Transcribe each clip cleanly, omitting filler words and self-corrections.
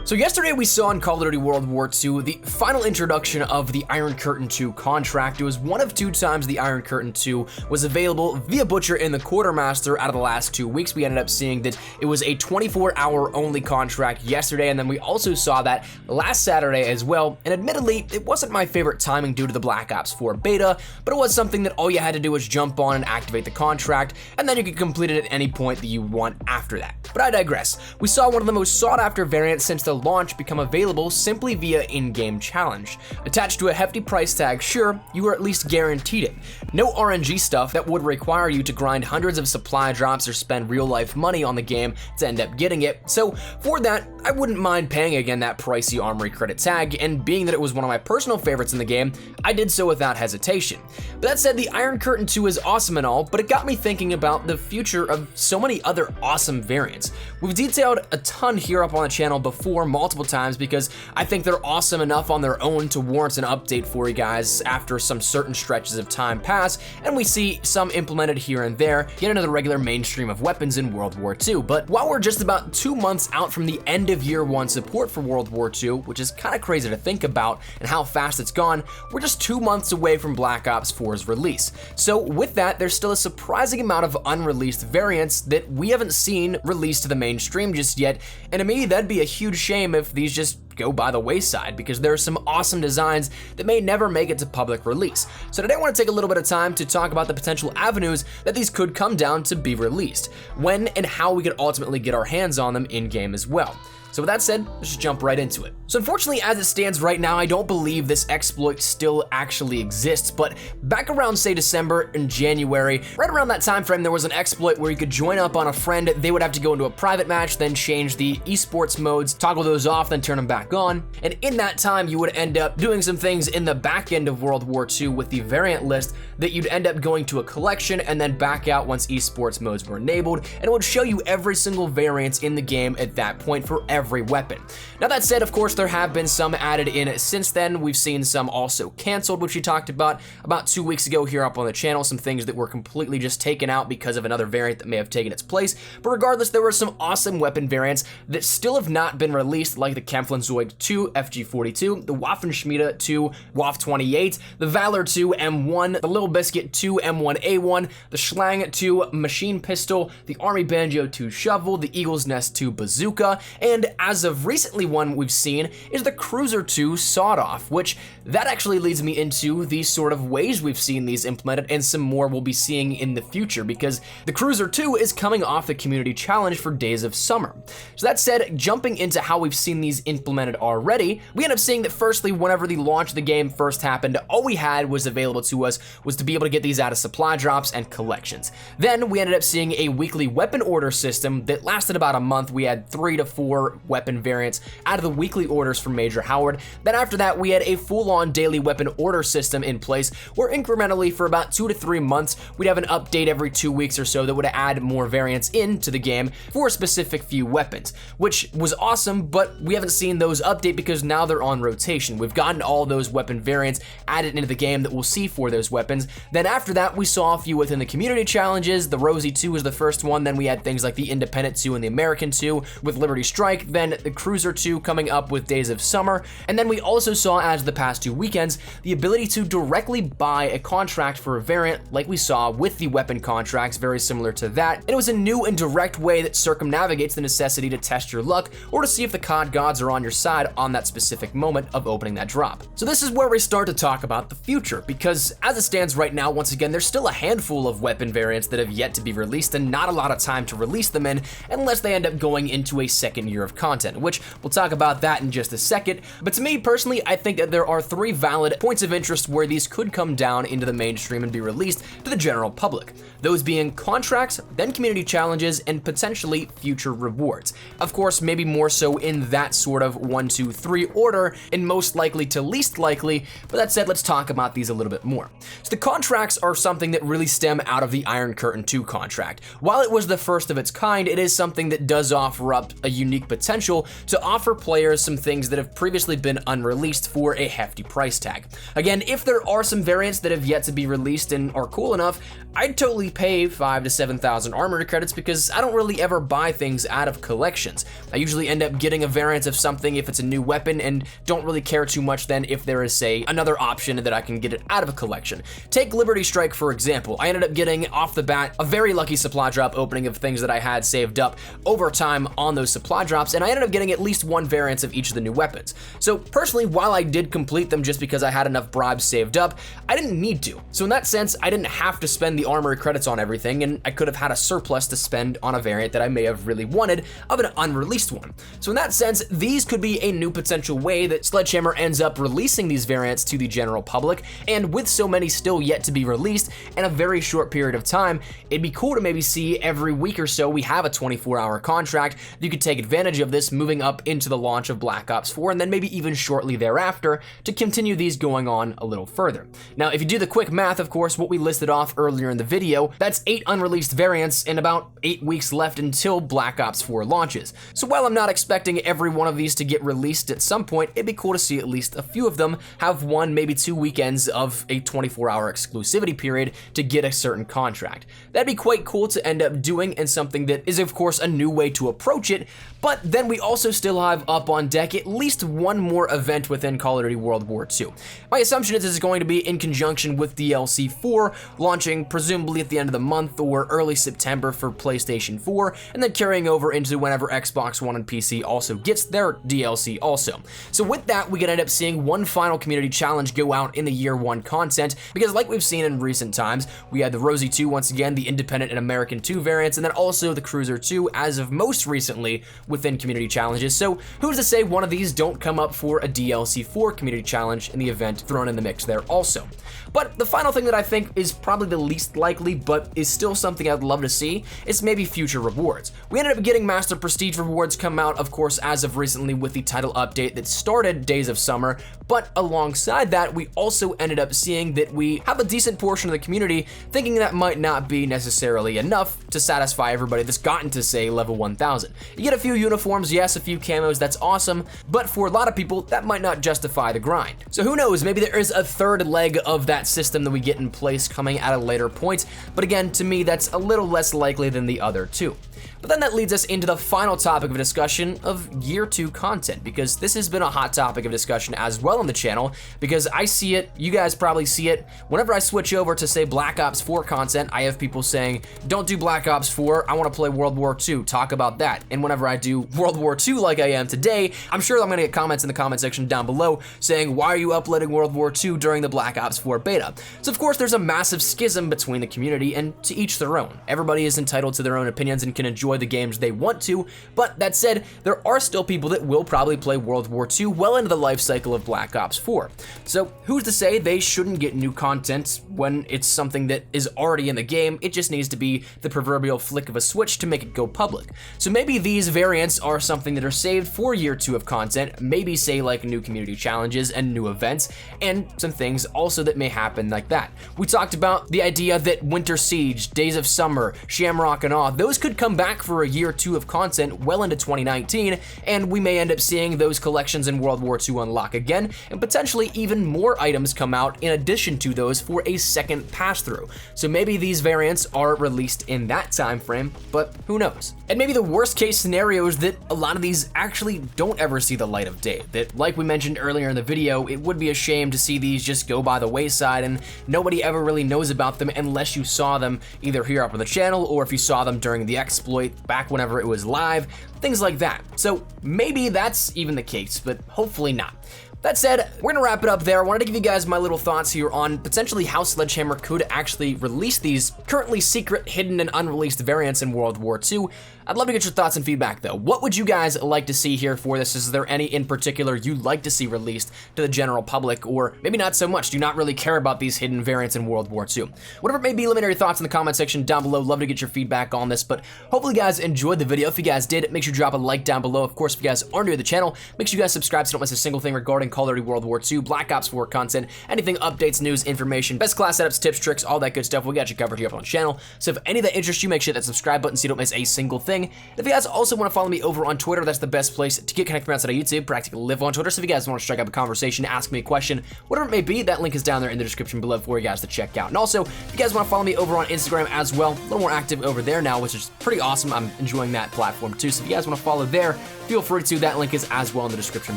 So yesterday we saw in Call of Duty World War II the final introduction of the Iron Curtain 2 contract. It was one of 2 times the Iron Curtain 2 was available via Butcher in the Quartermaster out of the last 2 weeks. We ended up seeing that it was a 24-hour only contract yesterday, and then we also saw that last Saturday as well. And admittedly, it wasn't my favorite timing due to the Black Ops 4 beta, but it was something that all you had to do was jump on and activate the contract, and then you could complete it at any point that you want after that. But I digress. We saw one of the most sought-after variants since the launch become available simply via in-game challenge. Attached to a hefty price tag, sure, you were at least guaranteed it. No RNG stuff that would require you to grind hundreds of supply drops or spend real-life money on the game to end up getting it, so for that, I wouldn't mind paying again that pricey armory credit tag, and being that it was one of my personal favorites in the game, I did so without hesitation. But that said, the Iron Curtain 2 is awesome and all, but it got me thinking about the future of so many other awesome variants. We've detailed a ton here up on the channel before multiple times because I think they're awesome enough on their own to warrant an update for you guys after some certain stretches of time pass, and we see some implemented here and there, get into the regular mainstream of weapons in World War II. But while we're just about 2 months out from the end of Year 1 support for World War II, which is kind of crazy to think about and how fast it's gone, we're just 2 months away from Black Ops 4's release. So with that, there's still a surprising amount of unreleased variants that we haven't seen released to the mainstream just yet, and to me, that'd be a huge shame if these just go by the wayside, because there are some awesome designs that may never make it to public release. So today I want to take a little bit of time to talk about the potential avenues that these could come down to be released, when and how we could ultimately get our hands on them in-game as well. So with that said, let's just jump right into it. So unfortunately, as it stands right now, I don't believe this exploit still actually exists, but back around, say, December and January, right around that time frame, there was an exploit where you could join up on a friend. They would have to go into a private match, then change the esports modes, toggle those off, then turn them back on. And in that time, you would end up doing some things in the back end of World War II with the variant list that you'd end up going to a collection and then back out once esports modes were enabled, and it would show you every single variant in the game at that point for every weapon. Now that said, of course, there have been some added in since then. We've seen some also canceled, which we talked about 2 weeks ago here up on the channel, some things that were completely just taken out because of another variant that may have taken its place. But regardless, there were some awesome weapon variants that still have not been released, like the Kampflanzeug 2 FG42, the Waffenschmiede 2 WAF 28, the Valor 2 M1, the Little Biscuit 2 M1A1, the Schlang 2 machine pistol, the Army Banjo 2 shovel, the Eagle's Nest 2 bazooka, and as of recently one we've seen is the Cruiser 2 sawed-off, which that actually leads me into the sort of ways we've seen these implemented and some more we'll be seeing in the future, because the Cruiser 2 is coming off the community challenge for Days of Summer. So that said, jumping into how we've seen these implemented already, we end up seeing that firstly, whenever the launch of the game first happened, all we had was available to us was to be able to get these out of supply drops and collections. Then we ended up seeing a weekly weapon order system that lasted about a month. We had 3 to 4 weapon variants out of the weekly orders from Major Howard. Then after that, we had a full-on daily weapon order system in place where incrementally for about 2 to 3 months, we'd have an update every 2 weeks or so that would add more variants into the game for a specific few weapons, which was awesome, but we haven't seen those update because now they're on rotation. We've gotten all those weapon variants added into the game that we'll see for those weapons. Then after that, we saw a few within the community challenges. The Rosie 2 was the first one. Then we had things like the Independent 2 and the American 2 with Liberty Strike. Then the Cruiser 2 coming up with Days of Summer, and then we also saw, as the past 2 weekends, the ability to directly buy a contract for a variant like we saw with the weapon contracts, very similar to that. And it was a new and direct way that circumnavigates the necessity to test your luck or to see if the COD gods are on your side on that specific moment of opening that drop. So this is where we start to talk about the future, because as it stands right now, once again, there's still a handful of weapon variants that have yet to be released and not a lot of time to release them in unless they end up going into a second year of content, which we'll talk about that in just a second. But to me personally, I think that there are 3 valid points of interest where these could come down into the mainstream and be released to the general public. Those being contracts, then community challenges, and potentially future rewards. Of course, maybe more so in that sort of 1, 2, 3 order, and most likely to least likely, but that said, let's talk about these a little bit more. So the contracts are something that really stem out of the Iron Curtain 2 contract. While it was the first of its kind, it is something that does offer up a unique potential potential to offer players some things that have previously been unreleased for a hefty price tag. Again, if there are some variants that have yet to be released and are cool enough, I'd totally pay 5,000 to 7,000 armory credits because I don't really ever buy things out of collections. I usually end up getting a variant of something if it's a new weapon and don't really care too much then if there is, say, another option that I can get it out of a collection. Take Liberty Strike for example. I ended up getting off the bat a very lucky supply drop opening of things that I had saved up over time on those supply drops, and I ended up getting at least one variant of each of the new weapons. So personally, while I did complete them just because I had enough bribes saved up, I didn't need to. So in that sense, I didn't have to spend the armory credits on everything, and I could have had a surplus to spend on a variant that I may have really wanted of an unreleased one. So in that sense, these could be a new potential way that Sledgehammer ends up releasing these variants to the general public, and with so many still yet to be released in a very short period of time, it'd be cool to maybe see every week or so we have a 24-hour contract. You could take advantage of this moving up into the launch of Black Ops 4, and then maybe even shortly thereafter to continue these going on a little further. Now, if you do the quick math, of course, what we listed off earlier in the video, that's 8 unreleased variants and about 8 weeks left until Black Ops 4 launches. So while I'm not expecting every one of these to get released at some point, it'd be cool to see at least a few of them have 1, maybe 2 weekends of a 24-hour exclusivity period to get a certain contract. That'd be quite cool to end up doing, and something that is of course a new way to approach it, but then we also still have up on deck at least one more event within Call of Duty World War II. My assumption is this is going to be in conjunction with DLC 4, launching presumably at the end of the month or early September for PlayStation 4, and then carrying over into whenever Xbox One and PC also gets their DLC also. So with that, we could end up seeing one final community challenge go out in the year 1 content, because like we've seen in recent times, we had the Rosie 2 once again, the Independent and American 2 variants, and then also the Cruiser 2 as of most recently within community challenges. So who's to say one of these don't come up for a DLC 4 community challenge in the event thrown in the mix there also. But the final thing that I think is probably the least likely, but is still something I'd love to see, is maybe future rewards. We ended up getting Master Prestige rewards come out, of course, as of recently with the title update that started Days of Summer, but alongside that, we also ended up seeing that we have a decent portion of the community thinking that might not be necessarily enough to satisfy everybody that's gotten to, say, level 1000. You get a few uniforms, yes, a few camos, that's awesome, but for a lot of people, that might not justify the grind. So who knows, maybe there is a third leg of that system that we get in place coming at a later point, but again, to me, that's a little less likely than the other two. But then that leads us into the final topic of discussion of Year 2 content, because this has been a hot topic of discussion as well on the channel, because I see it, you guys probably see it, whenever I switch over to, say, Black Ops 4 content, I have people saying, don't do Black Ops 4, I want to play World War II, talk about that. And whenever I do World War II like I am today, I'm sure I'm going to get comments in the comment section down below saying, why are you uploading World War II during the Black Ops 4 beta? So of course there's a massive schism between the community, and to each their own. Everybody is entitled to their own opinions and can enjoy the games they want to, but that said, there are still people that will probably play World War II well into the life cycle of Black Ops 4. So who's to say they shouldn't get new content when it's something that is already in the game? It just needs to be the proverbial flick of a switch to make it go public. So maybe these variants are something that are saved for Year 2 of content, maybe say like new community challenges and new events, and some things also that may happen like that. We talked about the idea that Winter Siege, Days of Summer, Shamrock and Awe, those could come back for a Year 2 of content well into 2019, and we may end up seeing those collections in World War II unlock again, and potentially even more items come out in addition to those for a second pass-through. So maybe these variants are released in that time frame, but who knows? And maybe the worst case scenario is that a lot of these actually don't ever see the light of day, that like we mentioned earlier in the video, it would be a shame to see these just go by the wayside and nobody ever really knows about them unless you saw them either here up on the channel or if you saw them during the exploit back whenever it was live, things like that. So maybe that's even the case, but hopefully not. That said, we're gonna wrap it up there. I wanted to give you guys my little thoughts here on potentially how Sledgehammer could actually release these currently secret, hidden, and unreleased variants in World War II. I'd love to get your thoughts and feedback though. What would you guys like to see here for this? Is there any in particular you'd like to see released to the general public, or maybe not so much? Do you not really care about these hidden variants in World War II? Whatever it may be, let me know your thoughts in the comment section down below. Love to get your feedback on this, but hopefully you guys enjoyed the video. If you guys did, make sure you drop a like down below. Of course, if you guys are new to the channel, make sure you guys subscribe so you don't miss a single thing regarding Call of Duty World War II, Black Ops 4 content, anything updates, news, information, best class setups, tips, tricks, all that good stuff. We got you covered here up on the channel. So if any of that interests you, make sure that subscribe button so you don't miss a single thing. And if you guys also want to follow me over on Twitter, that's the best place to get connected outside of YouTube. Practically live on Twitter. So if you guys want to strike up a conversation, ask me a question, whatever it may be, that link is down there in the description below for you guys to check out. And also, if you guys want to follow me over on Instagram as well, a little more active over there now, which is pretty awesome. I'm enjoying that platform too. So if you guys want to follow there, feel free to. That link is as well in the description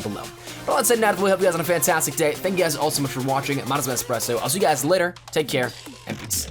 below. But all that said and out, I hope you guys have a fantastic day. Thank you guys all so much for watching. My name is Espresso. I'll see you guys later. Take care and peace.